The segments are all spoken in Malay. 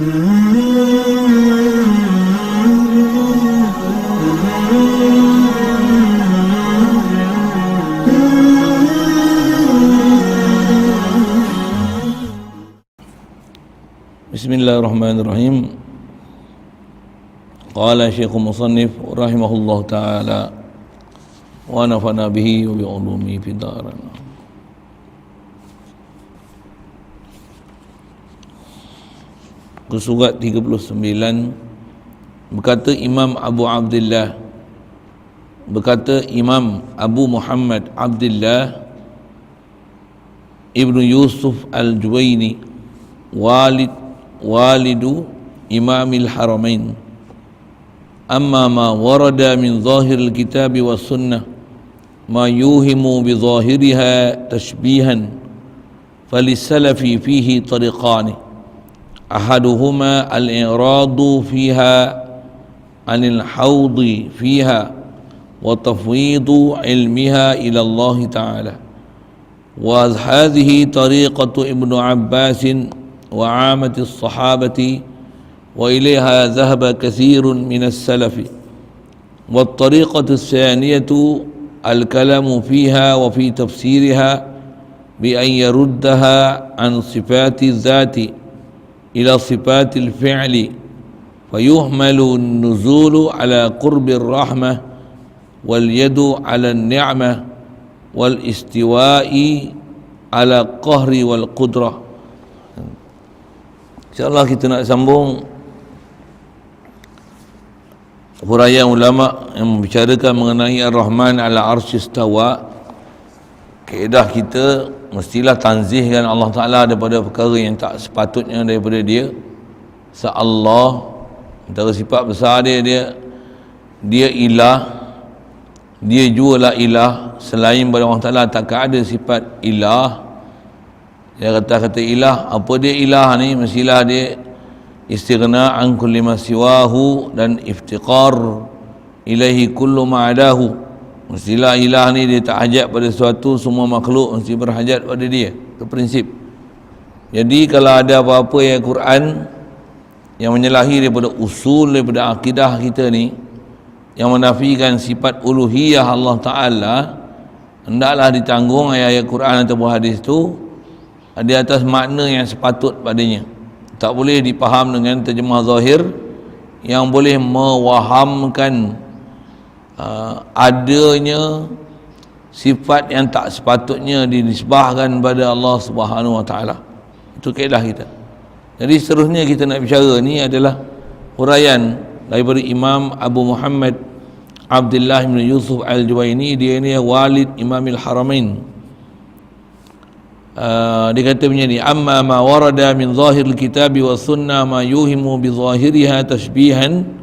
Bismillahirrahmanirrahim. Qala Syekhul Musannif rahimahullah ta'ala wa nafa'na bihi wa bi'ulumi fid dharain. Surat 39 berkata Imam Abu Muhammad Abdullah Ibnu Yusuf Al-Juwaini walidu Imamil Haramain, amma ma warada min zahiril kitabi was sunnah ma yuhimu bi zahiriha tashbihan falisalafi fihi tariqani ahaduhuma al-i'radu fiha anil hawdi fiha wa tafwidu ilmiha ila Allah ta'ala, wa hadhihi tariqatu Ibnu Abbas wa 'amati as-sahabati wa ilayha dhahaba kathirun min as-salafi, wa at-tariqatu ath-thaniyatu al-kalamu fiha wa fi tafsiriha bi an yaruddaha an sifati adh-dhati ila sifatil fi'li fayuhmalu an-nuzulu ala qurbir rahmah wal yadu ala an-ni'mah wal istiwa'i ala qahri wal qudrah. InsyaAllah kita nak sambung huraian ulama yang membicarakan mengenai Ar-Rahman ala arsy istawa. Kaedah kita mestilah tanzihkan Allah Ta'ala daripada perkara yang tak sepatutnya daripada dia. Allah antara sifat besar dia ilah, dia jugalah ilah. Selain pada Allah Ta'ala takkan ada sifat ilah. Dia kata ilah, apa dia ilah ni? Mestilah dia istighna an kulli ma siwahu dan iftiqar ilaihi kullu ma adahu. Mestilah ilah ni dia tak hajat pada sesuatu, semua makhluk mesti berhajat pada dia. Itu prinsip. Jadi kalau ada apa-apa yang Quran yang menyalahi daripada usul, daripada akidah kita ni, yang menafikan sifat uluhiyah Allah Ta'ala, hendaklah ditanggung ayat-ayat Quran atau hadis tu di atas makna yang sepatut padanya. Tak boleh dipaham dengan terjemah zahir yang boleh mewahamkan adanya sifat yang tak sepatutnya dinisbahkan pada Allah Subhanahu Wa Taala. Itu kaedah kita. Jadi seterusnya kita nak bicara ni adalah huraian daripada Imam Abu Muhammad Abdullah bin Yusuf Al-Juwaini. Dia ni walid Imamil Haramain. Dia kata begini, amma ma warada min zahiril kitabi was sunnah ma yuhimu bi zahiriha tashbihan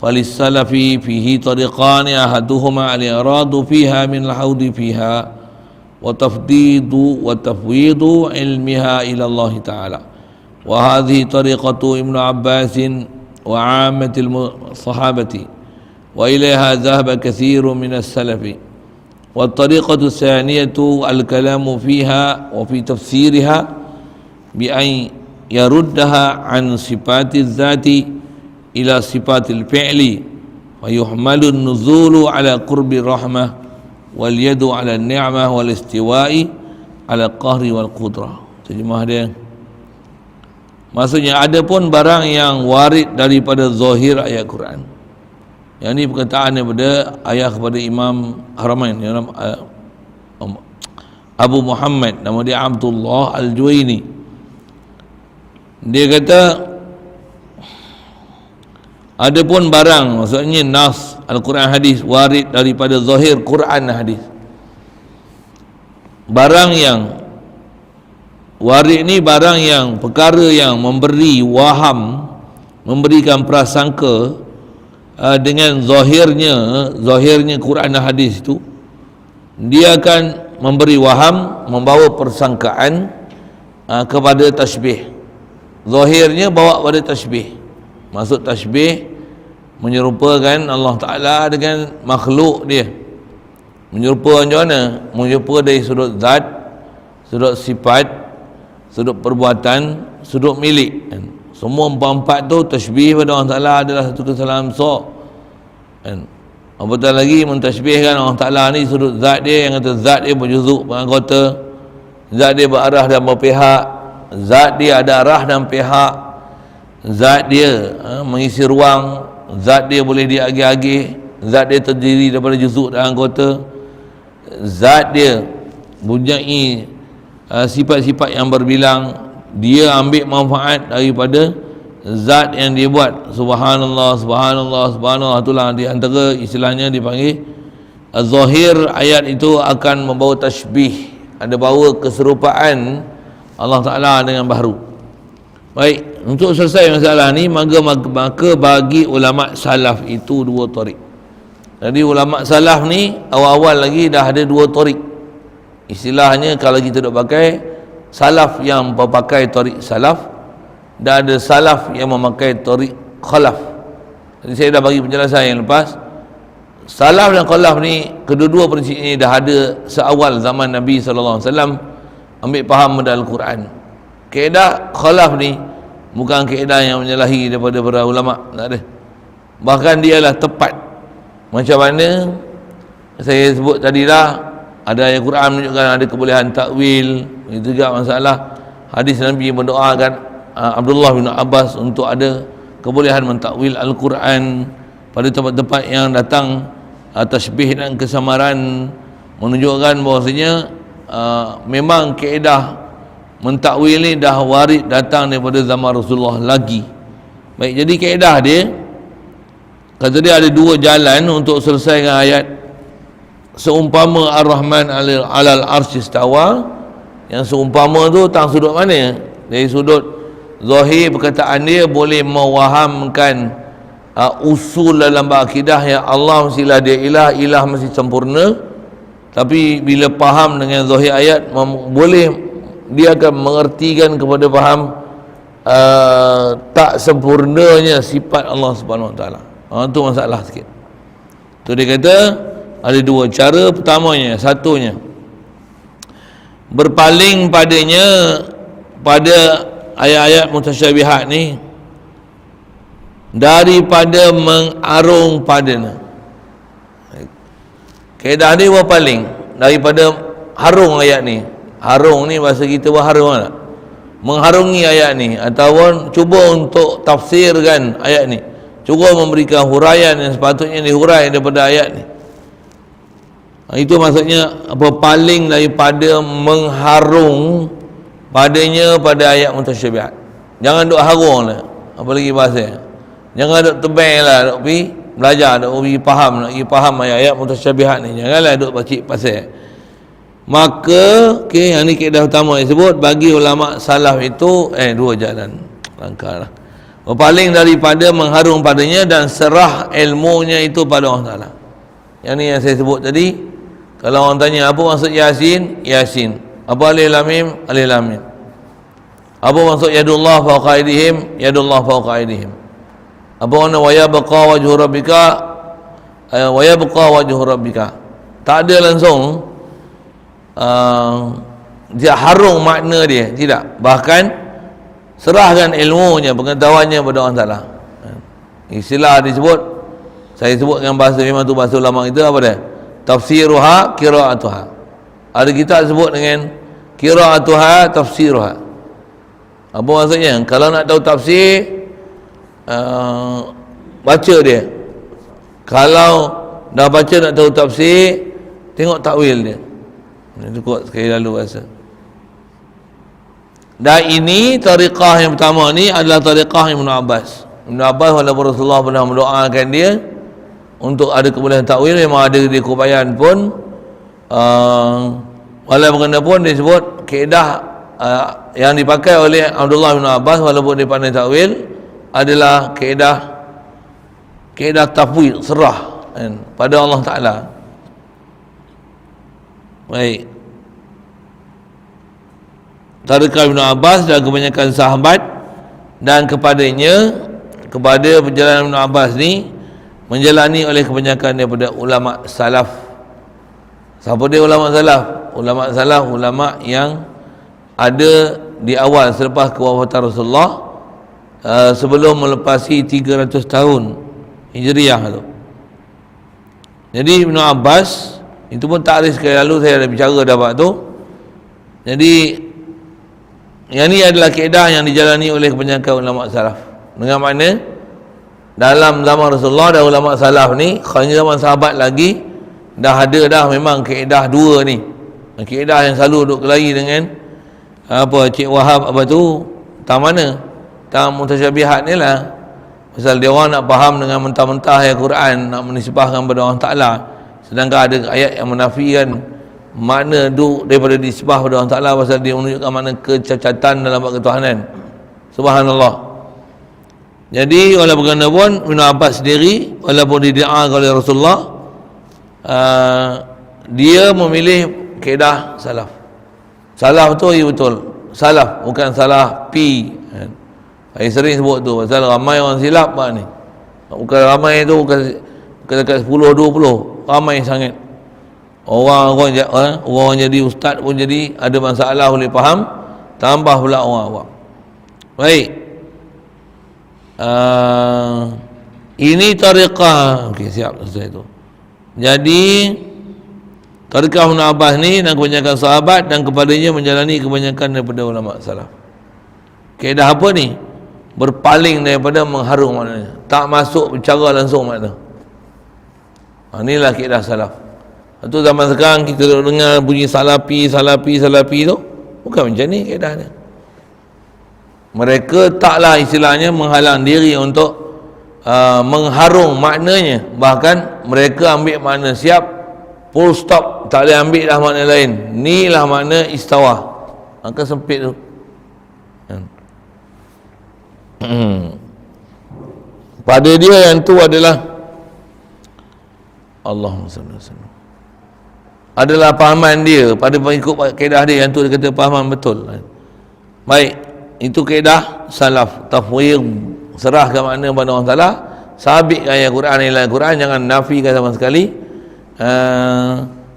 فللسلف فيه طريقان أحدهما الإعراض فيها من الحوض فيها وتفويض علمها إلى الله تعالى، وهذه طريقة ابن عباس وعامة الصحابة وإليها ذهب كثير من السلف، والطريقة الثانية الكلام فيها وفي تفسيرها بأن يردها عن صفات الذات ila sifatil fi'li wa yuhmalu an-nuzulu ala qurbi rahmah wal yadu ala ni'mah wal istiwa'i ala qahri wal qudrah. Terjemah dia, maksudnya ada pun barang yang warid daripada zahir ayat Quran. Yang ini perkataan daripada ayah kepada Imam Haramain, Abu Muhammad, nama dia Abdullah Al-Juwaini. Dia kata ada pun barang, maksudnya nas Al-Quran hadis warid daripada zahir Quran hadis. Barang yang warid ni barang yang perkara yang memberi waham, memberikan prasangka dengan zahirnya Quran dan hadis itu, dia akan memberi waham, membawa persangkaan kepada tasbih. Zahirnya bawa pada tasbih. Maksud tasbih menyerupakan Allah Ta'ala dengan makhluk dia. Menyerupa macam mana? Menyerupa dari sudut zat, sudut sifat, sudut perbuatan, sudut milik. Semua empat-empat tu tasbih pada Allah Ta'ala adalah satu kesalahan besar, kan? Apatah lagi mentasbihkan Allah Ta'ala ni sudut zat dia, yang kata zat dia berjuzuk, beranggota, zat dia berarah dan berpihak, zat dia ada arah dan pihak, zat dia mengisi ruang, zat dia boleh diagih-agih, zat dia terdiri daripada juzuk dan anggota, zat dia mempunyai sifat-sifat yang berbilang, dia ambil manfaat daripada zat yang dia buat. Subhanallah, subhanallah, subhanallah. Itulah di antara istilahnya dipanggil zahir ayat itu akan membawa tasbih, ada bawa keserupaan Allah Ta'ala dengan baharu. Baik, untuk selesai masalah ni, maka bagi ulama salaf itu dua tarik. Jadi ulama salaf ni awal-awal lagi dah ada dua tarik. Istilahnya kalau kita duk pakai salaf yang memakai tarik salaf, dan ada salaf yang memakai tarik khalaf. Jadi saya dah bagi penjelasan yang lepas. Salaf dan khalaf ni kedua-dua prinsip ini dah ada seawal zaman Nabi sallallahu alaihi wasallam ambil faham pada Al-Quran. Kaedah khalaf ni bukan kaedah yang menyalahi daripada para ulama, tak ada. Bahkan dia lah tepat. Macam mana saya sebut tadi lah, ada ayat Quran menunjukkan ada kebolehan takwil. Itu juga masalah hadis Nabi mendoakan Abdullah bin Abbas untuk ada kebolehan mentakwil Al-Quran pada tempat-tempat yang datang tasbih dan kesamaran, menunjukkan bahawasanya memang kaedah mentakwil ni dah warid datang daripada zaman Rasulullah lagi. Baik, jadi kaedah dia kata dia ada dua jalan untuk selesaikan ayat. Seumpama Ar-Rahman alal arsy istawa, yang seumpama tu tang sudut mana? Dari sudut zahir perkataan dia boleh mewahamkan usul dalam akidah yang Allah mestilah dia ilah mesti sempurna. Tapi bila faham dengan zahir ayat, boleh dia akan mengertikan kepada faham tak sempurnanya sifat Allah Subhanahu Wa Taala. Itu masalah sikit. Tu dia kata ada dua cara. Pertamanya, satunya berpaling padanya, pada ayat-ayat mutasyabihat ni, daripada mengarung padanya. Kaedah dia berpaling daripada harung ayat ni. Harung ni bahasa kita berharung tak? Mengharungi ayat ni, ataupun cuba untuk tafsirkan ayat ni, cuba memberikan huraian yang sepatutnya dihurai daripada ayat ni. Itu maksudnya berpaling daripada mengharung padanya pada ayat mutasyabihat. Jangan duk harung lah, apalagi bahasa. Jangan duk tebal lah, duk pergi belajar, duk pergi faham, nak pergi faham ayat-ayat mutasyabihat ni. Janganlah duk baca pasal. Maka yang ni kaedah utama yang sebut bagi ulama salaf itu dua jalan langkah lah. Berpaling daripada mengharung padanya dan serah ilmunya itu pada Allah Ta'ala. Yang ni yang saya sebut tadi. Kalau orang tanya apa maksud Yasin, Yasin. Apa alif lam mim, alif lam mim. Apa maksud yadullah fawqa aydihim, yadullah fawqa aydihim. Apa makna wa yabqa wajhu rabbika, wa yabqa wajhu rabbika. Tak ada langsung dia harung makna dia, tidak. Bahkan serahkan ilmunya, pengetahuannya pada Allah Ta'ala. Istilah disebut, saya sebut dengan bahasa, memang tu bahasa ulama kita, apa dia? Tafsiruha, qiraatuha. Ada kitab sebut dengan qiraatuha, tafsiruha. Apa maksudnya? Kalau nak tahu tafsir, baca dia. Kalau dah baca nak tahu tafsir, tengok takwil dia. Itu kuat sekali lalu rasa. Dan ini tariqah yang pertama ni adalah tariqah Ibn Abbas. Ibn Abbas walaupun Rasulullah pernah mendoakan dia untuk ada kebolehan takwil, memang ada di Kubayan pun walaupun bagaimanapun disebut kaedah yang dipakai oleh Abdullah bin Abbas walaupun dia pandai takwil adalah kaedah tafwid, serah pada Allah Ta'ala. Baik, tariqah Ibn Abbas dan kebanyakan sahabat, dan kepadanya, kepada perjalanan Ibn Abbas ni menjalani oleh kebanyakan daripada ulama salaf. Siapa dia ulama salaf? Ulama salaf, ulama yang ada di awal selepas kewafatan Rasulullah, sebelum melepasi 300 tahun Hijriah tu. Jadi Ibn Abbas, itu pun takrif sekali lalu saya ada bicara dah tu. Jadi yang ni adalah kaedah yang dijalani oleh kebanyakan ulama salaf. Dengan makna dalam zaman Rasulullah dan ulama salaf ni, hanya zaman sahabat lagi dah ada dah memang kaedah dua ni. Kaedah yang selalu duk kelahi dengan apa Cik Wahab apa tu, tang mana? Tang mutasyabihat ni lah. Pasal dia orang nak faham dengan mentah-mentah ayat Quran, nak menisbahkan kepada Allah Ta'ala, sedangkan ada ayat yang menafikan makna tu daripada disbah pada Allah Ta'ala, pasal dia menunjukkan makna kecacatan dalam bab ketuhanan. Subhanallah. Jadi walaupun bagaimanapun Ibn Abbas sendiri, walaupun didiakan oleh Rasulullah, dia memilih kaedah salaf. Salaf tu ya betul, salaf, bukan salah pi. Saya sering sebut tu, pasal ramai orang silap pak ni. Bukan ramai tu, bukan dekat 10-20, ramai sangat. Orang jadi ustaz pun jadi ada masalah boleh faham, tambah pula orang awam. Baik. Ini tariqah. Okey, siap selesai tu. Jadi tariqah Ibn Abbas ni dan kebanyakan sahabat dan kepadanya menjalani kebanyakan daripada ulama salaf. Kaedah apa ni? Berpaling daripada mengharung maknanya, tak masuk bicara langsung makna. Inilah kaedah salaf. Itu zaman sekarang kita dengar bunyi salafi tu, bukan macam ni kaedahnya. Mereka taklah istilahnya menghalang diri untuk mengharung maknanya, bahkan mereka ambil makna siap, full stop, tak boleh ambil dah makna lain. Inilah makna istawa. Maka sempit tu. Pada dia yang tu adalah Allahumma salli alaihi wasallam, adalah pahaman dia, pada pengikut kaedah dia yang tu dia kata pahaman betul. Baik, itu kaedah salaf, tafwid, serahkan makna kepada Allah Ta'ala, sabitkan ayat Quran ila Quran, jangan nafikan sama sekali.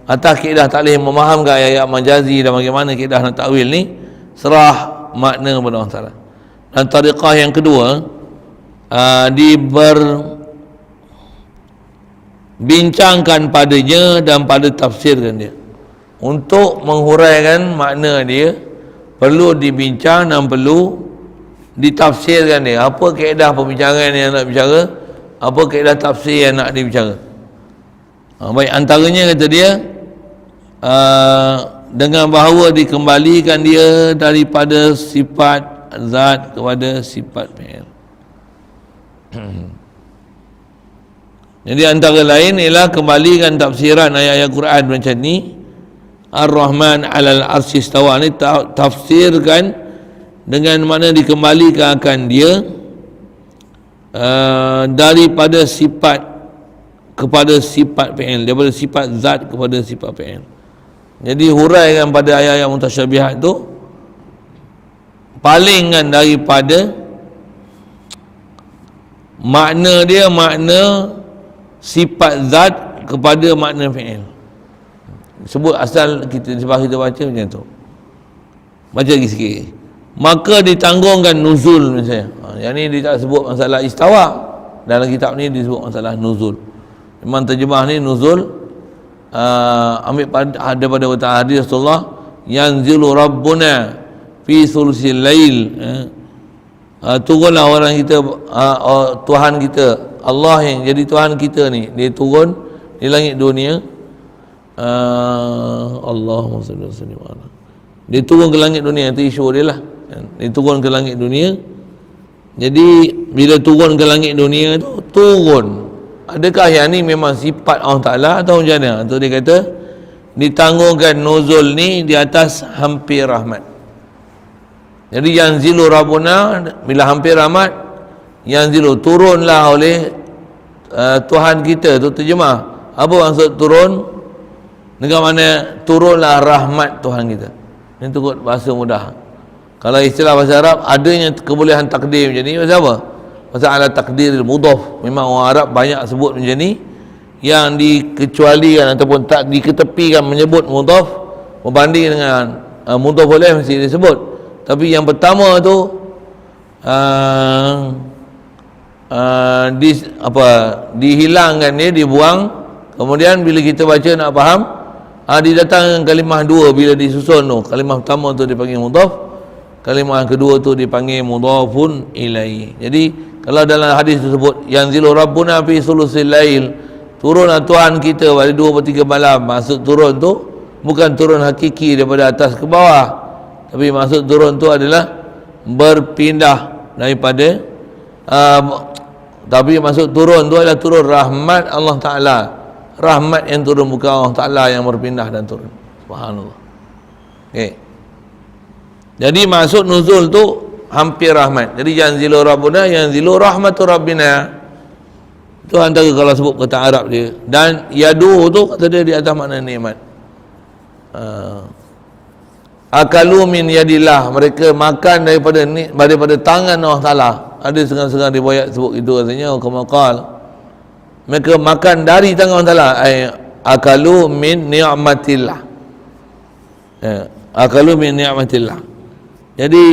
Atas kaedah tak boleh memahamkan ayat majazi dan bagaimana kaedah nak takwil ni, serah makna kepada Allah Ta'ala. Dan tariqah yang kedua, dibincangkan padanya dan pada tafsirkan dia. Untuk menghuraikan makna dia, perlu dibincang dan perlu ditafsirkan dia. Apa kaedah pembincangan yang nak bicara, apa kaedah tafsir yang nak dibicara. Baik, antaranya kata dia, dengan bahawa dikembalikan dia daripada sifat zat kepada sifat fi'il. Jadi antara lain ialah kembalikan tafsiran ayat-ayat Quran macam ni, Ar-Rahman 'alal 'arsy istawa, ni tafsirkan dengan makna dikembalikan akan dia daripada sifat kepada sifat fi'il, daripada sifat zat kepada sifat fi'il. Jadi huraikan pada ayat-ayat mutasyabihat tu, palingkan daripada makna dia, makna sifat zat kepada makna fi'il. Sebut asal kita, sebab kita baca macam tu. Baca lagi sikit. Maka ditanggungkan nuzul misalnya. Yang ni dia tak sebut masalah istawa. Dalam kitab ni disebut masalah nuzul. Memang terjemah ni nuzul ambil daripada hadis Rasulullah, yanzilu rabbuna fi sulusil lail. Turunlah orang kita, Tuhan kita, Allah yang jadi Tuhan kita ni, dia turun di langit dunia. Allahumma salli alaihi wasallam. Dia turun ke langit dunia, itu isu dia lah. Dia turun ke langit dunia. Jadi bila turun ke langit dunia tu, turun, adakah yang ni memang sifat Allah Ta'ala atau macam mana? Itu dia kata ditanggungkan nuzul ni di atas hampir rahmat. Jadi yanzilu rabbuna, bila hampir rahmat, yanzilu, turunlah oleh Tuhan kita. Tu terjemah. Apa maksud turun? Dengan mana turunlah rahmat Tuhan kita. Ini tu kot bahasa mudah. Kalau istilah bahasa Arab, adanya kebolehan takdir macam ni. Pasal apa? Pasal ala takdiril mudhaf. Memang orang Arab banyak sebut macam ni. Yang dikecualikan ataupun tak diketepikan menyebut mudhaf, berbanding dengan mudhaf oleh mesti disebut. Tapi yang pertama tu dihilangkan dia, dibuang. Kemudian bila kita baca nak faham, didatangkan kalimah dua bila disusun tu. Kalimah pertama tu dipanggil mudhaf, kalimah kedua tu dipanggil mudhafun ilaih. Jadi kalau dalam hadis tersebut yanzilu rabbuna fi sulusil lail, turunlah Tuhan kita pada 2/3 malam. Maksud turun tu bukan turun hakiki daripada atas ke bawah, tapi maksud turun tu adalah berpindah daripada tapi maksud turun tu adalah turun rahmat Allah Ta'ala, rahmat yang turun, bukan Allah Ta'ala yang berpindah dan turun. Subhanallah. Okay. Jadi maksud nuzul tu hampir rahmat. Jadi yanzilu rabbuna, yanzilu rahmatu rabbina, itu antara kalau sebut kata Arab dia. Dan yadu tu kata dia di atas makna nikmat. Akalu min yadillah, mereka makan daripada tangan Allah Ta'ala. Ada setengah-setengah riwayat sebut itu, katanya kama qala, mereka makan dari tangan Allah Ta'ala. Akalu min ni'matillah, akalu min ni'matillah. Jadi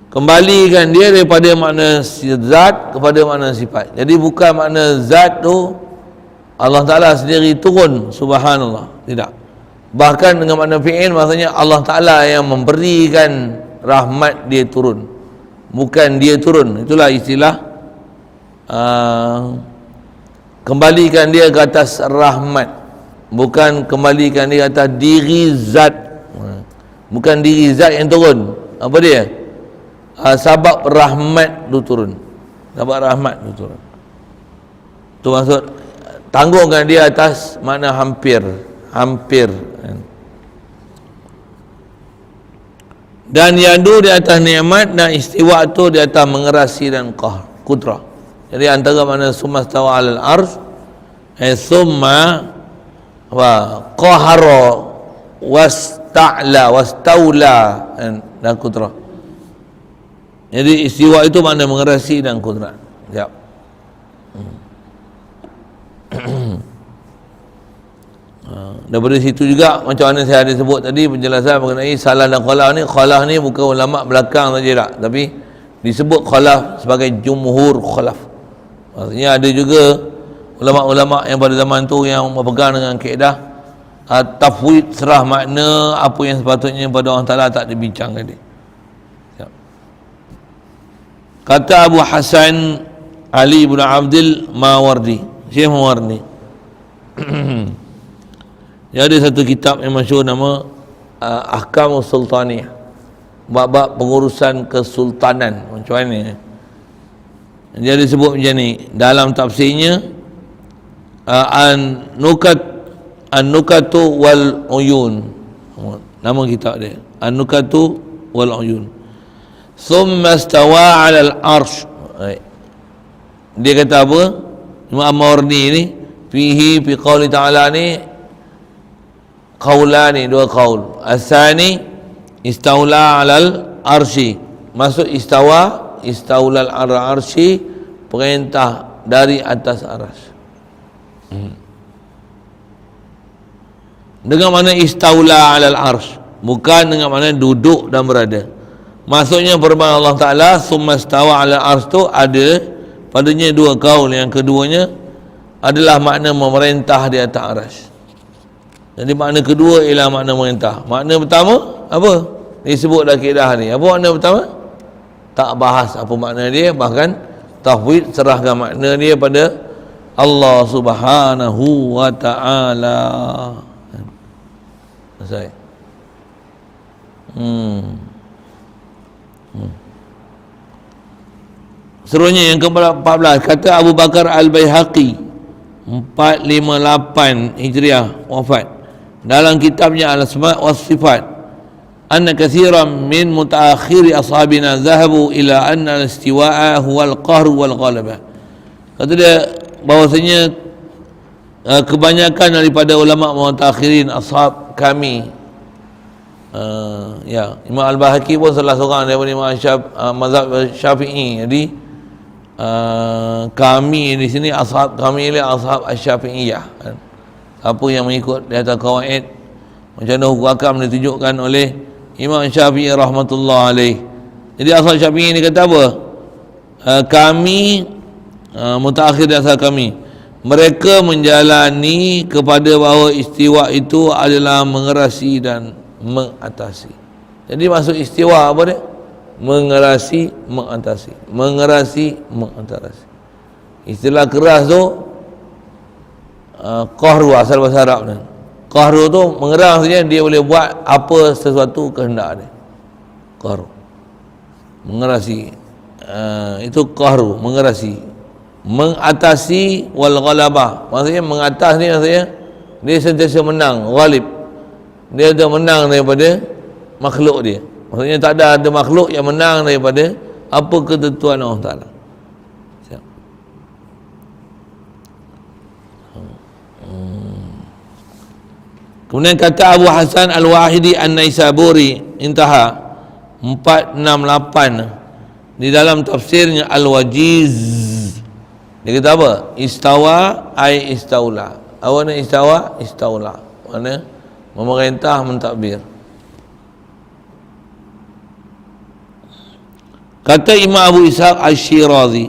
kembalikan dia daripada makna zat kepada makna sifat. Jadi bukan makna zat tu Allah Ta'ala sendiri turun, subhanallah, tidak. Bahkan dengan makna fi'il, maksudnya Allah Ta'ala yang memberikan rahmat dia turun, bukan dia turun. Itulah istilah kembalikan dia ke atas rahmat, bukan kembalikan dia ke atas diri zat. Bukan diri zat yang turun. Apa dia? Sebab rahmat tu turun. Sebab rahmat tu turun. Tu maksud tanggungkan dia atas makna hampir. Dan yadu di atas nikmat, dan istiwa tu di atas mengerasi dan kudrah. Jadi antara makna summa stawa alal arsh, summa qahara wasta'la wastaula dan kudrah. Jadi istiwa itu makna mengerasi dan kudrat. Sekejap. Daripada situ juga, macam mana saya ada sebut tadi, penjelasan mengenai salah dan khalaf ni. Khalaf ni bukan ulama belakang saja tak, tapi disebut khalaf sebagai jumhur khalaf. Maksudnya ada juga ulama-ulama yang pada zaman tu yang berpegang dengan kaedah tafwid, serah makna apa yang sepatutnya pada Allah Ta'ala tak dibincangkan dia. Kata Abu Hasan Ali bin Abdul Mawardi, Syekh Mawardi, dia ada satu kitab yang masyhur nama Ahkamus Sultaniyah, bab pengurusan kesultanan macam mana. Dia ada sebut macam ni dalam tafsirnya, An-Nukatu wal Uyun, nama kitab dia An-Nukatu wal Uyun. Thumma stawa 'alal arsh. Dia kata apa? Imam Mawardi ni fihi fi qauli ta'ala ni qaulani, dua qaul. Asani istaula 'alal arsy. Maksud istaulal arsy, perintah dari atas arsy. Dengan mana istaula 'alal arsy, bukan dengan mana duduk dan berada. Maksudnya firman Allah Ta'ala summa stawa 'alal arsy tu ada padanya dua kaul. Yang keduanya adalah makna memerintah di atas arsy. Jadi makna kedua ialah makna memerintah. Makna pertama apa? Disebut dah kaedah ni. Apa makna pertama? Tak bahas apa makna dia, bahkan tafwid, serahkan makna dia pada Allah Subhanahu wa Ta'ala. Selesai. Seterusnya yang ke-14, kata Abu Bakar Al-Baihaqi 458 Hijriah wafat, dalam kitabnya Al-Asma' was Sifat, anna katsiran min mutaakhiri ashabina zahabu ila anna al-istiwa'a huwa al-qahr wal ghalabah. Kata dia bahwasanya kebanyakan daripada ulama mutakhirin ashab kami, Imam Al-Bahaqi pun salah seorang daripada Imam mazhab Syafi'i. Jadi kami di sini, ashab kami ialah ashab Asy-Syafi'iyah. Apa yang mengikut di atas kawaid macam mana hukum akam ditunjukkan oleh Imam Syafi'i rahmatullah alaih. Jadi Ashab Syafi'i ni kata apa? Kami mutaakhir di asal kami, mereka menjalani kepada bahawa istiwa itu adalah mengerasi dan mengatasi. Jadi maksud istiwa apa dia? Mengerasi, mengatasi. Mengerasi, mengatasi. Istilah keras tu qahru, asal bahasa Arab ni. Qahru tu mengerang, maksudnya dia boleh buat apa sesuatu kehendak dia. Qahru, mengerasi. Itu qahru, mengerasi. Mengatasi wal ghalabah, maksudnya mengatas ni maksudnya dia sentiasa menang, ghalib, dia ada menang daripada makhluk dia. Maksudnya tak ada makhluk yang menang daripada apa ketentuan Allah Ta'ala. Kemudian kata Abu Hasan Al-Wahidi An-Naisaburi, intaha 468 di dalam tafsirnya Al-Wajiz. Dia kata apa? Istawa ai istaula. Apa ni istawa? Istaula. Mana? Memerintah, mentadbir. Kata Imam Abu Ishaq Asy-Syirazi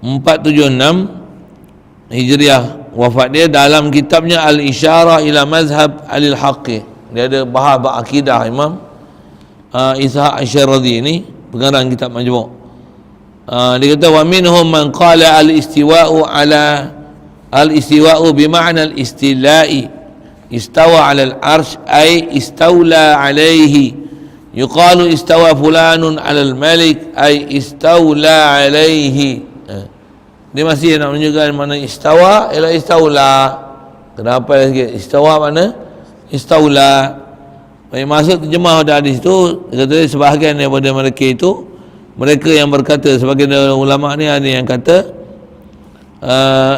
476 Hijriah, wafat dia, dalam kitabnya Al-Isyarah ila Mazhab Al-Haqqi. Dia ada bahas akidah Imam Ishaq Asy-Syirazi ni, pengarang kitab Majmu'. Dia kata wa minhum man qala al-istiwa'u bima'na al-istila'i, istawa 'ala al-'arsy ay istawla 'alayhi. Yuqalu istawa fulanun 'ala al-malik ay istawla 'alayhi. Dia masih nak menunjukkan mana istawa ialah istawla. Kenapa sikit? Istawa mana? Istawla. Baik, maksud terjemah pada hadis tu, dia kata sebahagian daripada mereka itu, mereka yang berkata, sebagai ulama ni ada yang kata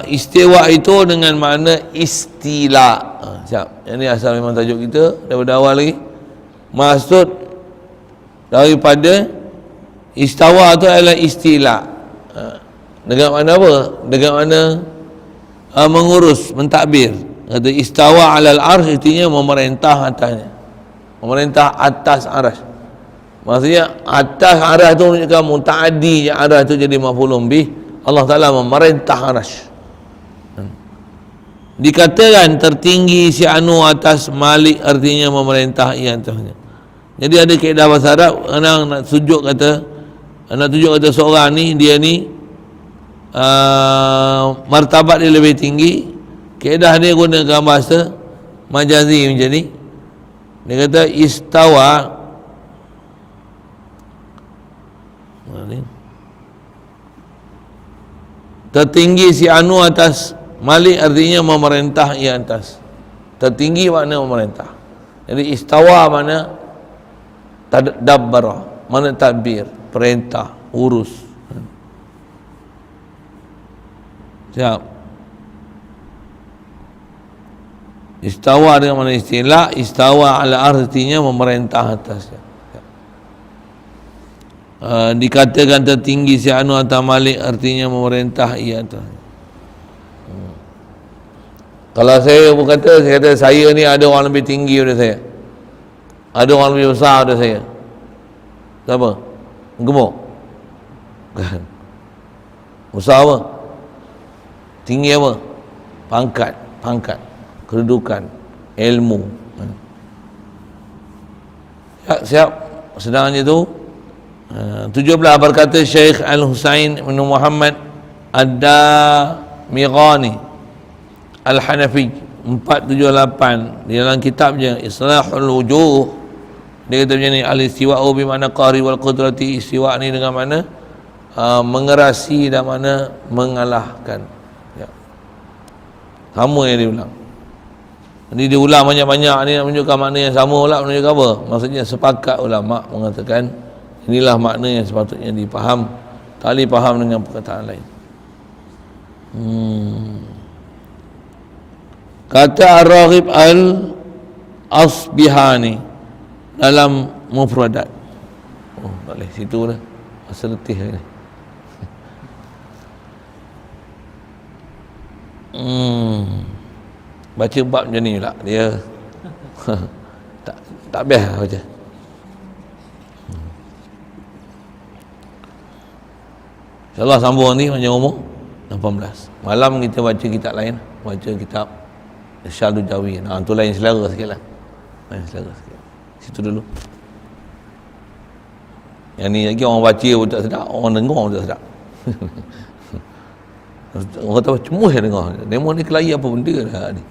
istiwa itu dengan makna istila. Siap. Yang ni asal memang tajuk kita daripada awal lagi. Maksud daripada istawa itu adalah istila. Dengan mana apa? Dengan mana mengurus, mentadbir. Kata istawa alal arsy, artinya memerintah atasnya. Memerintah atas arsy. Maksudnya atas arah tu menunjukkan mutaaddi, yang arah tu jadi maf'ulun bih. Allah Ta'ala memerintah arasy. Dikatakan tertinggi si anu atas malik, artinya memerintah ia atasnya. Jadi ada kaedah bahasa Arab, orang nak tunjuk kata seorang ni, dia ni martabat dia lebih tinggi, kaedah dia gunakan bahasa majazi macam ni. Dia kata istawa, tertinggi si anu atas malik, artinya memerintah ia atas. Tertinggi makna memerintah. Jadi istawa makna tadabbara, makna tadbir, perintah, urus. Siap. Istawa dengan makna istilah, istawa ala artinya memerintah atasnya. Dikatakan tertinggi si anu atas malik, artinya memerintah ia atas. Kalau saya berkata, saya ni ada orang lebih tinggi daripada saya, ada orang lebih besar daripada saya. Siapa? Gemuk? Bukan. Besar apa? Tinggi apa? Pangkat, kedudukan, ilmu. Siap. Sedangnya tu 17 berkata Syekh Al-Husain bin Muhammad Ad-Damighani Al-Hanafi 478 di dalam kitabnya Islahul Wujuh. Dia kata macam ni, al-istiwa'u bermakna qahri wal qudrati. Istiwa' ni dengan mana mengerasi dan mana mengalahkan. Ya. Sama yang diulang. Jadi dia ulang banyak-banyak ni nak menunjukkan makna yang sama pula. Menunjukkan apa? Maksudnya sepakat ulama mengatakan inilah makna yang sepatutnya dipaham, tak boleh faham dengan perkataan lain. Kata Ar-Raghib Al-Asbihani dalam Mufradat. Oh, tak boleh situ dah. Masa letih ni. Baca bab macam ni pula dia. tak best baca. InsyaAllah sambung nanti macam umur 18. Malam kita baca kitab lain, baca kitab Irsyadul Jawi. Itu lain selera sikit lah. Lain selera sikit. Situ dulu. Yang ni lagi orang baca pun tak sedap, orang dengar pun tak sedap. Orang kata cemuh yang dengar. Demo ni kelahi apa benda dah ni.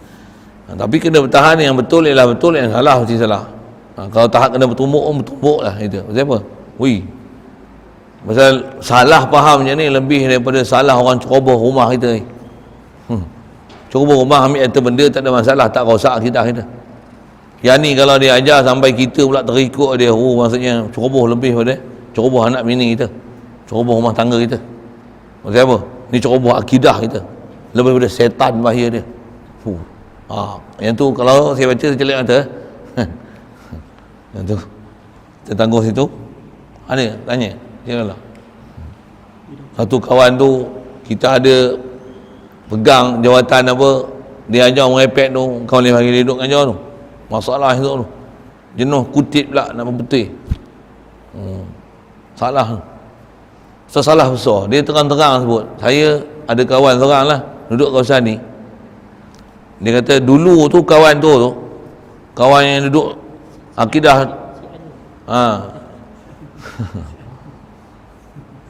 Tapi kena bertahan, yang betul ialah betul, yang salah mesti salah. Kalau tahap kena bertumbuk lah itu. Pasal apa? Pasal salah faham macam ni lebih daripada salah orang ceroboh rumah kita ni. Ceroboh rumah ambil kata benda tak ada masalah, tak rosak akidah kita. Yang ni kalau dia ajar sampai kita pula terikut dia, maksudnya ceroboh lebih pada ceroboh anak bini kita, ceroboh rumah tangga kita. Maksud apa? Ni ceroboh akidah kita, lebih pada setan bahaya dia. Yang tu kalau saya baca saya celik mata. Yang tu kita tangguh situ. Ada tanya, janganlah. Satu kawan tu kita ada pegang jawatan apa, dia ajar merepek tu, kau boleh bagi dia duduk ajar tu. Masalah itu tu. Jenuh kutip pula nak berbetul. Salah. Salah besar. Dia terang-terang sebut. Saya ada kawan seorang lah duduk kawasan ni. Dia kata dulu tu kawan tu kawan yang duduk akidah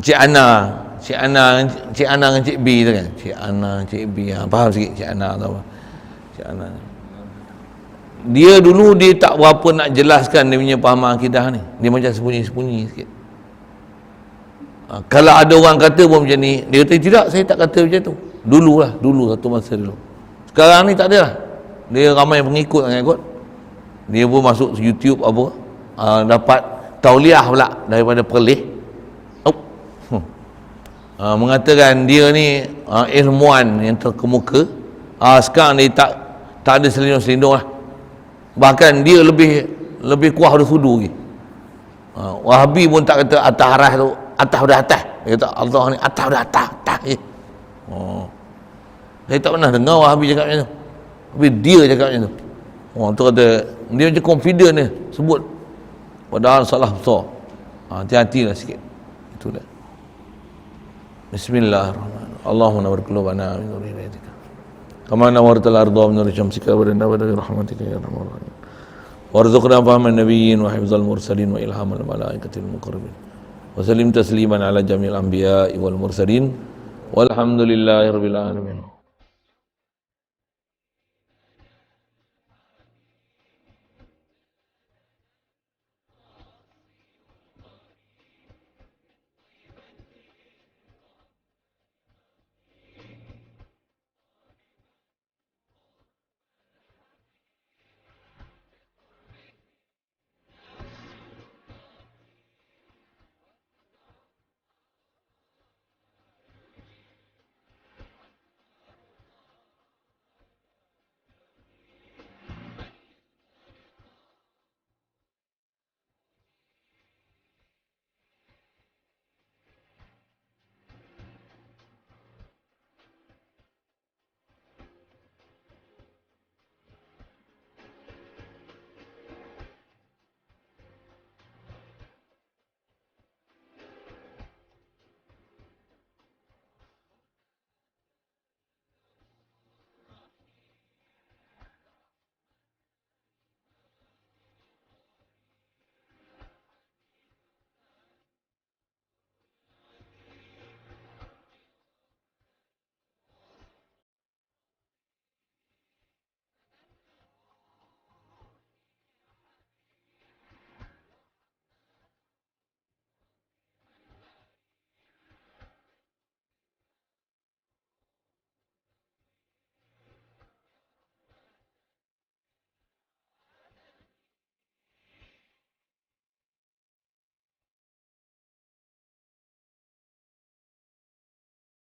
Cik Ana dengan Cik B tu kan. Cik Ana, Cik B, faham sikit Cik Ana tu apa. Cik Ana. Dia dulu dia tak berapa nak jelaskan dia punya fahaman akidah ni. Dia macam sembunyi-sembunyi sikit. Kalau ada orang kata pun macam ni, dia kata tidak, saya tak kata macam tu. Dulu satu masa dulu. Sekarang ni tak ada lah. Dia ramai pengikut sangat kot. Dia pun masuk YouTube apa, dapat tauliah pula daripada Perlis. Mengatakan dia ni ilmuwan yang terkemuka. Sekarang dia tak ada selindung-selindung lah. Bahkan dia lebih kuah daripada sudu lagi. Wahabi pun tak kata atas arah tu, atas dah atas. Dia kata Allah ni atas dah atas je. Saya tak pernah dengar Wahabi cakap macam tu. Tapi dia cakap macam tu. Tu kata dia macam confident dia sebut. Padahal salah besar. Hati-hatilah sikit. Itulah. Bismillahirrahmanirrahim. Allahumma nawwir qulubana min nuri hidayah. Kama nawwartal arda min nuri syamsika wa lana wa rahmatika ya arhamar rahimin. Warzuqna fahman nabiyyin wa hifzal mursalin wa ilhamal malaikatil muqarrabin. Wa sallim tasliman ala jamil anbiya'i wal mursalin. Walhamdulillahi rabbil alamin.